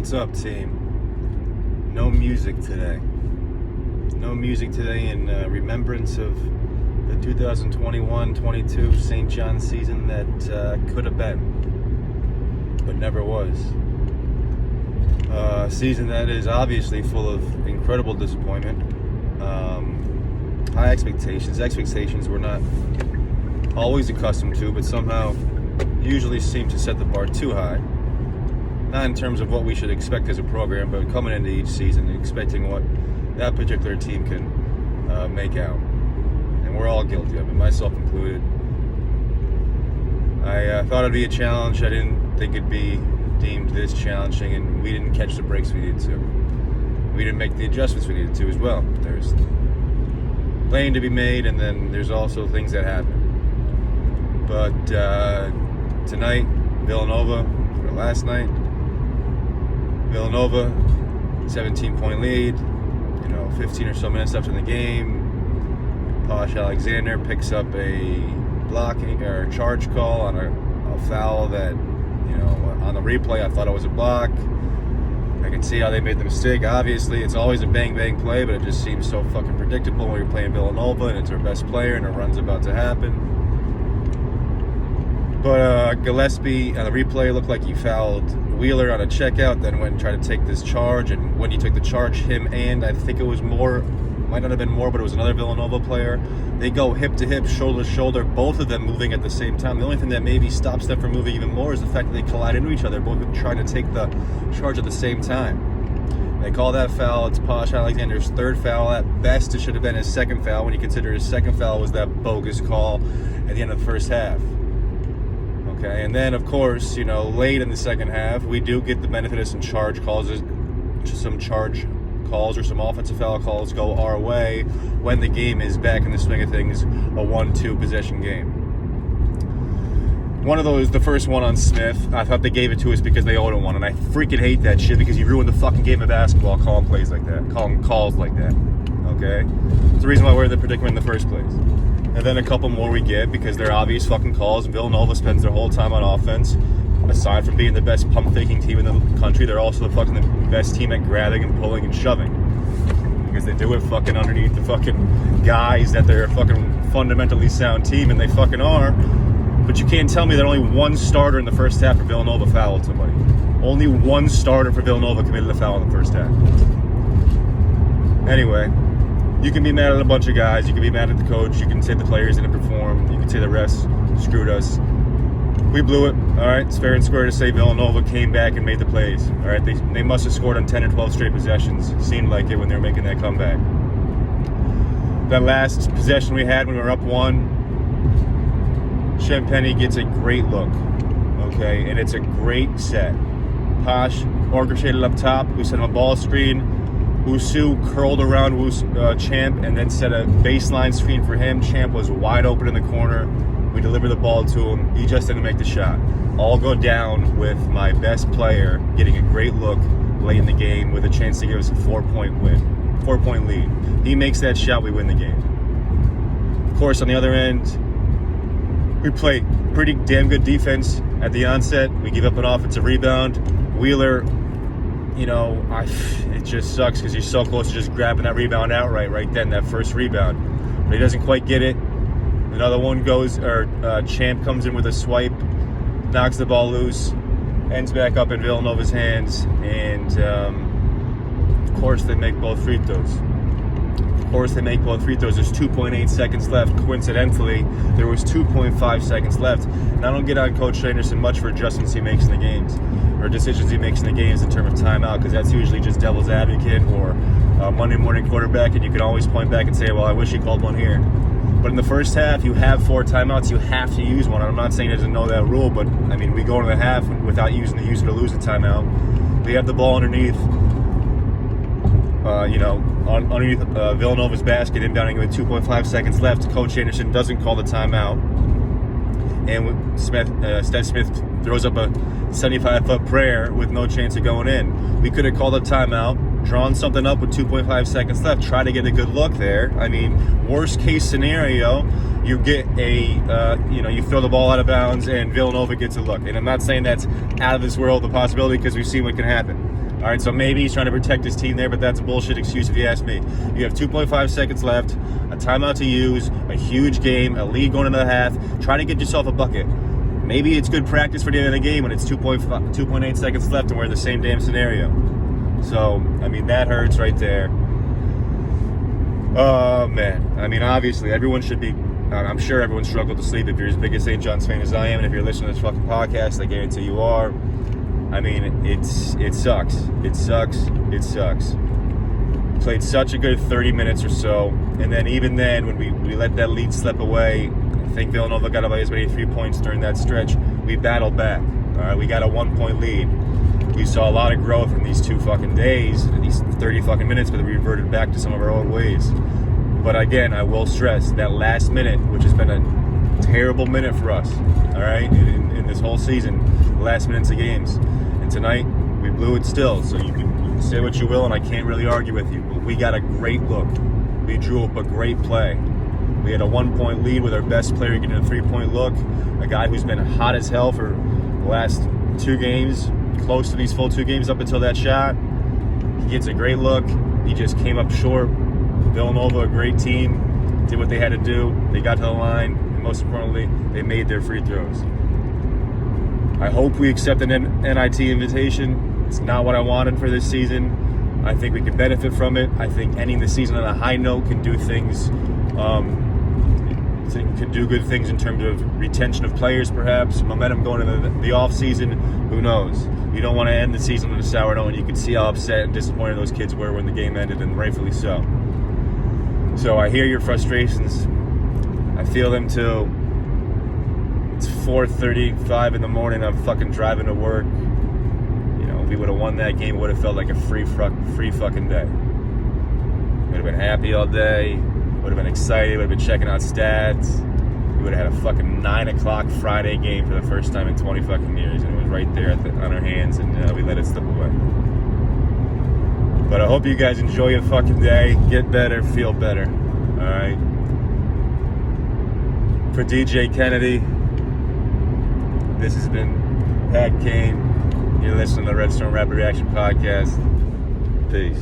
What's up, team? No music today. No music today in remembrance of the 2021-22 St. John season that could have been, but never was. A season that is obviously full of incredible disappointment, high expectations we're not always accustomed to, but somehow usually seem to set the bar too high. Not in terms of what we should expect as a program, but coming into each season and expecting what that particular team can make out. And we're all guilty of it, myself included. I thought it'd be a challenge. I didn't think it'd be deemed this challenging, and we didn't catch the breaks we needed to. We didn't make the adjustments we needed to as well. There's playing to be made, and then there's also things that happen. But tonight, Villanova, or last night, Villanova, 17-point lead, 15 or so minutes left in the game. Posh Alexander picks up a blocking or charge call on a foul that, on the replay I thought it was a block. I can see how they made the mistake. Obviously, it's always a bang-bang play, but it just seems so fucking predictable when you're playing Villanova and it's our best player and a run's about to happen. But Gillespie on the replay looked like he fouled Wheeler on a checkout, then went and tried to take this charge, and when he took the charge, him and I think it was more, might not have been more, but it was another Villanova player, they go hip to hip, shoulder to shoulder, both of them moving at the same time. The only thing that maybe stops them from moving even more is the fact that they collide into each other, both trying to take the charge at the same time. They call that foul. It's Posh Alexander's third foul. At best, it should have been his second foul when you consider his second foul was that bogus call at the end of the first half. Okay, and then, of course, late in the second half, we do get the benefit of some charge calls or some offensive foul calls go our way when the game is back in the swing of things, a 1-2 possession game. One of those, the first one on Smith, I thought they gave it to us because they owed him one, and I freaking hate that shit because you ruined the fucking game of basketball calling plays like that, calling calls like that, okay? It's the reason why we're in the predicament in the first place. And then a couple more we get because they're obvious fucking calls. Villanova spends their whole time on offense. Aside from being the best pump-faking team in the country, they're also the best team at grabbing and pulling and shoving. Because they do it fucking underneath the fucking guys that they're a fucking fundamentally sound team, and they fucking are. But you can't tell me that only one starter in the first half for Villanova fouled somebody. Only one starter for Villanova committed a foul in the first half. Anyway. You can be mad at a bunch of guys. You can be mad at the coach. You can say the players didn't perform. You can say the refs screwed us. We blew it. All right, it's fair and square to say Villanova came back and made the plays. All right, they must have scored on 10 or 12 straight possessions. Seemed like it when they were making that comeback. That last possession we had when we were up 1, Champagnie gets a great look. Okay, and it's a great set. Posh orchestrated up top. We sent him a ball screen. Wusu curled around Champ and then set a baseline screen for him. Champ was wide open in the corner. We delivered the ball to him. He just didn't make the shot. All go down with my best player getting a great look late in the game with a chance to give us a 4-point lead. He makes that shot, we win the game. Of course, on the other end, we play pretty damn good defense at the onset. We give up an offensive rebound. Wheeler, it just sucks because he's so close to just grabbing that rebound outright right then, that first rebound. But he doesn't quite get it. Another one goes, Champ comes in with a swipe, knocks the ball loose, ends back up in Villanova's hands, and of course they make both free throws. There's 2.8 seconds left. Coincidentally, there was 2.5 seconds left. And I don't get on Coach Anderson much for adjustments he makes in the games or decisions he makes in the games in terms of timeout, because that's usually just devil's advocate or Monday morning quarterback, and you can always point back and say, well, I wish he called one here. But in the first half, you have 4 timeouts. You have to use one. I'm not saying he doesn't know that rule, but, we go into the half without using the use it or lose the timeout. We have the ball underneath. Underneath Villanova's basket, inbounding with 2.5 seconds left. Coach Anderson doesn't call the timeout, and Steph Smith throws up a 75-foot prayer with no chance of going in. We could have called a timeout, drawn something up with 2.5 seconds left, try to get a good look there. Worst case scenario, you get you throw the ball out of bounds and Villanova gets a look. And I'm not saying that's out of this world, the possibility, because we've seen what can happen. All right, so maybe he's trying to protect his team there, but that's a bullshit excuse if you ask me. You have 2.5 seconds left, a timeout to use, a huge game, a lead going into the half. Try to get yourself a bucket. Maybe it's good practice for the end of the game when it's 2.8 seconds left and we're in the same damn scenario. So, I mean, that hurts right there. Oh, man. I mean, obviously, everyone should be... I'm sure everyone struggled to sleep if you're as big a St. John's fan as I am, and if you're listening to this fucking podcast, I guarantee you are. I mean, it sucks. It sucks. It sucks. Played such a good 30 minutes or so, and then even then, when we let that lead slip away, I think Villanova got away as many 3 points during that stretch. We battled back. All right, we got a 1-point lead. We saw a lot of growth in these 2 fucking days, these 30 fucking minutes, but we reverted back to some of our old ways. But again, I will stress that last minute, which has been a terrible minute for us, all right, in this whole season, the last minutes of games. And tonight, we blew it still, so you can say what you will, and I can't really argue with you. But we got a great look. We drew up a great play. We had a 1-point lead with our best player getting a 3-point look, a guy who's been hot as hell for the last 2 games, close to these full 2 games up until that shot. He gets a great look. He just came up short. Villanova, a great team, did what they had to do. They got to the line, and most importantly, they made their free throws. I hope we accept an NIT invitation. It's not what I wanted for this season. I think we could benefit from it. I think ending the season on a high note can do things, could do good things in terms of retention of players, perhaps, momentum going into the off season. Who knows? You don't want to end the season on a sour note, and you could see how upset and disappointed those kids were when the game ended, and rightfully so. So I hear your frustrations. I feel them too. It's 4:35 in the morning. I'm fucking driving to work. You know, if we would have won that game, it would have felt like a free fucking day. Would have been happy all day. Would have been excited. Would have been checking out stats. We would have had a fucking 9 o'clock Friday game for the first time in 20 fucking years, and it was right there on our hands, and we let it slip away. But I hope you guys enjoy your fucking day. Get better, feel better. All right. For DJ Kennedy, this has been Pat Kane. You're listening to the Redstone Rapid Reaction Podcast. Peace.